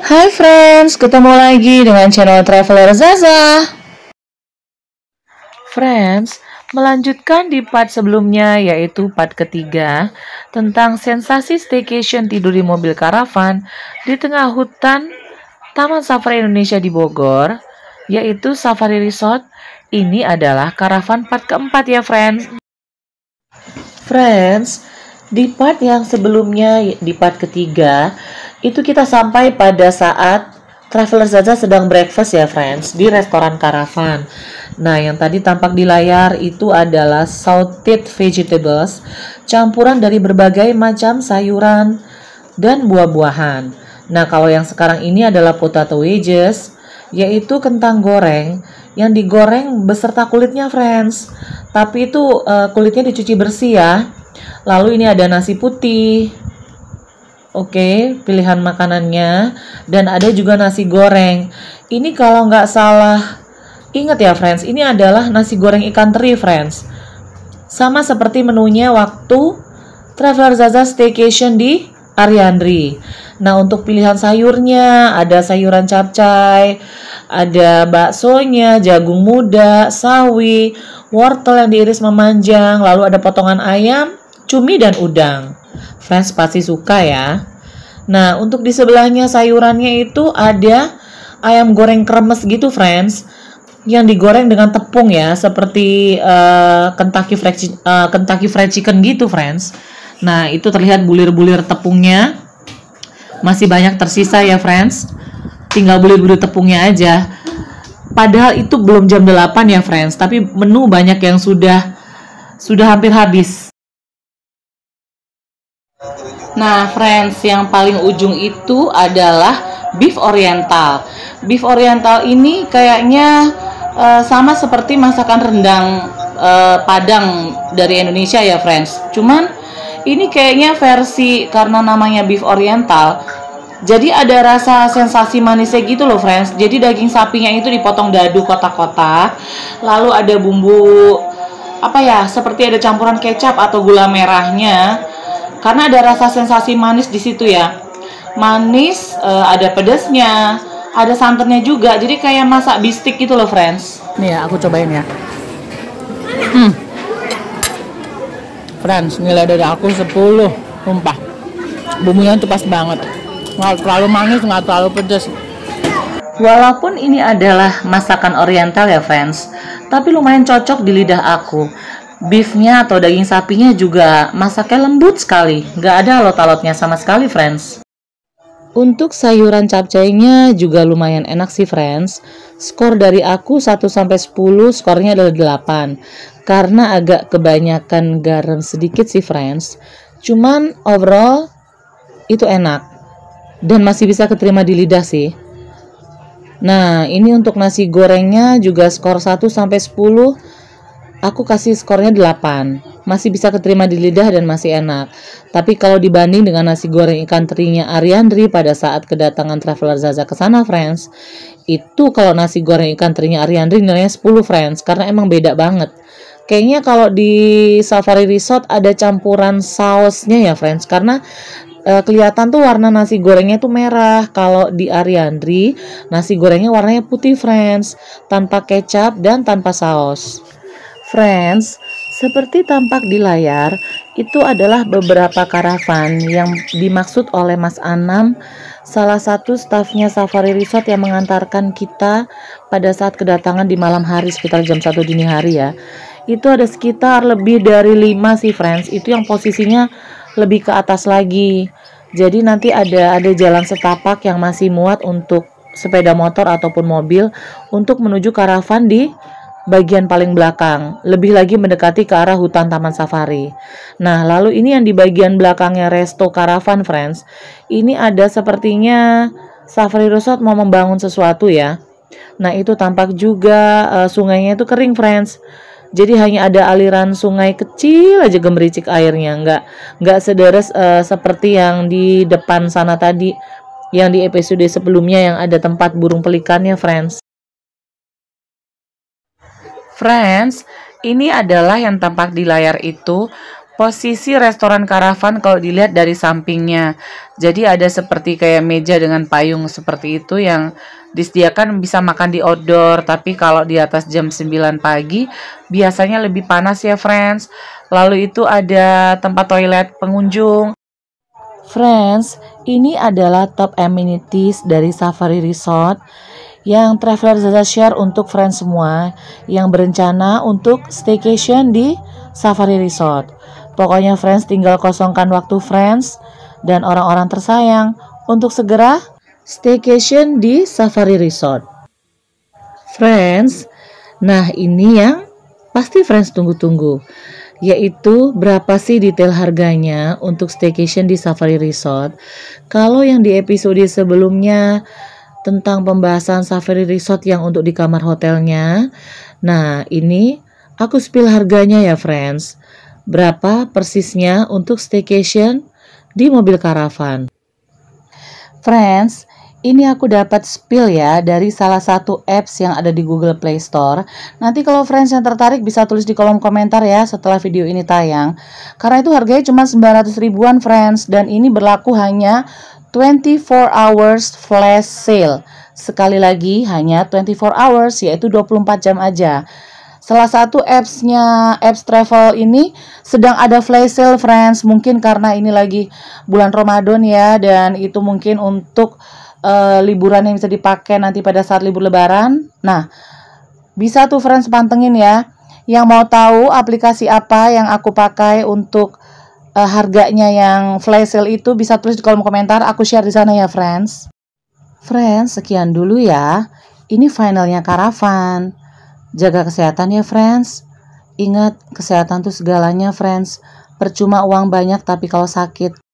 Hai friends, ketemu lagi dengan channel Traveler Zaza. Friends, melanjutkan di part sebelumnya yaitu part ketiga tentang sensasi staycation tidur di mobil karavan di tengah hutan Taman Safari Indonesia di Bogor, yaitu Safari Resort. Ini adalah karavan part keempat ya friends. Friends, di part yang sebelumnya, di part ketiga, itu kita sampai pada saat Traveler Zaza sedang breakfast ya friends, di restoran karavan. Nah, yang tadi tampak di layar itu adalah sauteed vegetables, campuran dari berbagai macam sayuran dan buah-buahan. Nah, kalau yang sekarang ini adalah potato wedges, yaitu kentang goreng yang digoreng beserta kulitnya friends. Tapi itu kulitnya dicuci bersih ya. Lalu ini ada nasi putih. Oke, pilihan makanannya. Dan ada juga nasi goreng. Ini kalau nggak salah, ingat ya friends, ini adalah nasi goreng ikan teri friends. Sama seperti menunya waktu Traveler Zaza staycation di Ariandri. Nah, untuk pilihan sayurnya ada sayuran capcay, ada baksonya, jagung muda, sawi, wortel yang diiris memanjang, lalu ada potongan ayam, cumi dan udang. Friends pasti suka ya. Nah, untuk di sebelahnya sayurannya itu ada ayam goreng kremes gitu friends, yang digoreng dengan tepung ya, seperti Kentucky Fried Chicken gitu friends. Nah, itu terlihat bulir-bulir tepungnya masih banyak tersisa ya friends. Tinggal bulir-bulir tepungnya aja. Padahal itu belum jam 8 ya friends, tapi menu banyak yang sudah hampir habis. Nah, friends, yang paling ujung itu adalah beef oriental. Beef oriental ini kayaknya sama seperti masakan rendang Padang dari Indonesia ya friends. Cuman ini kayaknya versi, karena namanya beef oriental, jadi ada rasa sensasi manisnya gitu loh friends. Jadi daging sapinya itu dipotong dadu kotak-kotak, lalu ada bumbu apa ya, seperti ada campuran kecap atau gula merahnya, karena ada rasa sensasi manis di situ ya. Manis, ada pedasnya, ada santannya juga. Jadi kayak masak bistik gitu loh friends. Nih ya, aku cobain ya. Friends, nilai dari aku 10, sumpah. Bumbunya itu pas banget. Nggak terlalu manis, nggak terlalu pedas. Walaupun ini adalah masakan oriental ya friends, tapi lumayan cocok di lidah aku. Beefnya atau daging sapinya juga masaknya lembut sekali. Nggak ada alot-alotnya sama sekali friends. Untuk sayuran capcaynya juga lumayan enak sih friends. Skor dari aku 1-10, skornya adalah 8. Karena agak kebanyakan garam sedikit sih friends. Cuman overall itu enak. Dan masih bisa keterima di lidah sih. Nah, ini untuk nasi gorengnya juga skor 1-10. Aku kasih skornya 8. Masih bisa keterima di lidah dan masih enak. Tapi kalau dibanding dengan nasi goreng ikan terinya Ariandri pada saat kedatangan Traveler Zaza ke sana friends, itu kalau nasi goreng ikan terinya Ariandri nilainya 10 friends, karena emang beda banget. Kayaknya kalau di Safari Resort ada campuran sausnya ya friends, karena kelihatan tuh warna nasi gorengnya tuh merah. Kalau di Ariandri nasi gorengnya warnanya putih friends, tanpa kecap dan tanpa saus. Friends, seperti tampak di layar, itu adalah beberapa karavan yang dimaksud oleh Mas Anam, salah satu stafnya Safari Resort yang mengantarkan kita pada saat kedatangan di malam hari sekitar jam 1 dini hari ya. Itu ada sekitar lebih dari 5 sih friends, itu yang posisinya lebih ke atas lagi. Jadi nanti ada jalan setapak yang masih muat untuk sepeda motor ataupun mobil untuk menuju karavan di bagian paling belakang, lebih lagi mendekati ke arah hutan Taman Safari. Nah, lalu ini yang di bagian belakangnya resto karavan friends, ini ada sepertinya Safari Resort mau membangun sesuatu ya. Nah, itu tampak juga sungainya itu kering friends. Jadi hanya ada aliran sungai kecil aja gemericik airnya, nggak sederes seperti yang di depan sana tadi, yang di episode sebelumnya yang ada tempat burung pelikannya friends. Friends, ini adalah yang tampak di layar itu Posisi restoran karavan kalau dilihat dari sampingnya. Jadi ada seperti kayak meja dengan payung seperti itu yang disediakan, bisa makan di outdoor. Tapi kalau di atas jam 9 pagi biasanya lebih panas ya friends. Lalu itu ada tempat toilet pengunjung. Friends, ini adalah top amenities dari Safari Resort yang Traveler Zaza share untuk friends semua yang berencana untuk staycation di Safari Resort. Pokoknya friends, tinggal kosongkan waktu friends dan orang-orang tersayang untuk segera staycation di Safari Resort. Friends, nah ini yang pasti friends tunggu-tunggu, yaitu berapa sih detail harganya untuk staycation di Safari Resort. Kalau yang di episode sebelumnya tentang pembahasan Safari Resort yang untuk di kamar hotelnya, nah ini aku spill harganya ya friends. Berapa persisnya untuk staycation di mobil karavan. Friends, ini aku dapat spill ya dari salah satu apps yang ada di Google Play Store. Nanti kalau friends yang tertarik bisa tulis di kolom komentar ya setelah video ini tayang. Karena itu harganya cuma 900 ribuan friends, dan ini berlaku hanya 24 hours flash sale. Sekali lagi hanya 24 hours, yaitu 24 jam aja. Salah satu apps-nya, apps travel ini sedang ada flash sale friends. Mungkin karena ini lagi bulan Ramadan ya, dan itu mungkin untuk liburan yang bisa dipakai nanti pada saat libur lebaran. Nah, bisa tuh friends pantengin ya. Yang mau tahu aplikasi apa yang aku pakai untuk harganya yang flash sale itu, bisa tulis di kolom komentar, aku share di sana ya friends. Friends, sekian dulu ya. Ini finalnya karavan. Jaga kesehatan ya friends. Ingat, kesehatan tuh segalanya friends. Percuma uang banyak tapi kalau sakit